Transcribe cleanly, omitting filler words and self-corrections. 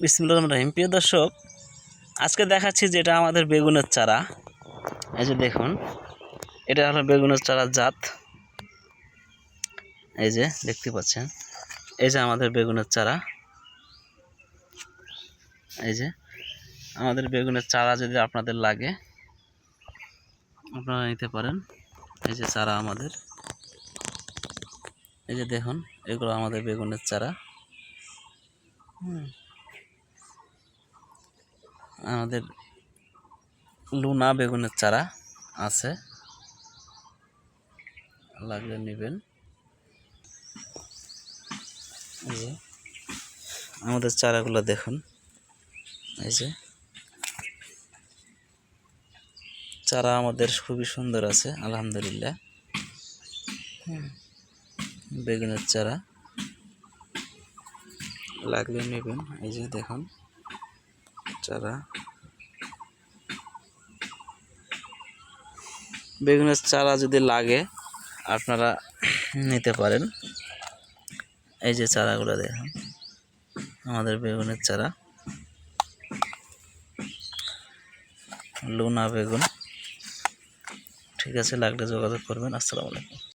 বিসমিল্লাহির রহমানির রহিম। প্রিয় দর্শক, আজকে দেখাচ্ছি যেটা আমাদের বেগুনের চারা। এই যে দেখুন, এটা হলো বেগুনের চারার জাত। এই যে দেখতে পাচ্ছেন, এই যে আমাদের বেগুনের চারা। এই যে আমাদের বেগুনের চারা যদি আপনাদের লাগে আপনারা নিতে পারেন। এই যে চারা আমাদের, এই যে দেখুন, এগুলো আমাদের বেগুনের চারা। আমাদের লুনা বেগুনের চারা আছে, লাগলে নেবেন। এই যে আমাদের চারাগুলো দেখুন, এই যে চারা আমাদের খুবই সুন্দর আছে, আলহামদুলিল্লাহ। বেগুনের চারা লাগলে নেবেন। এই যে দেখুন চারা, বেগুনের চারা যদি লাগে আপনারা নিতে পারেন। এই যে চারাগুলো দেখুন, আমাদের বেগুনের চারা, লুনা বেগুন। ঠিক আছে, লাগলে যোগাযোগ করবেন। আসসালামু আলাইকুম।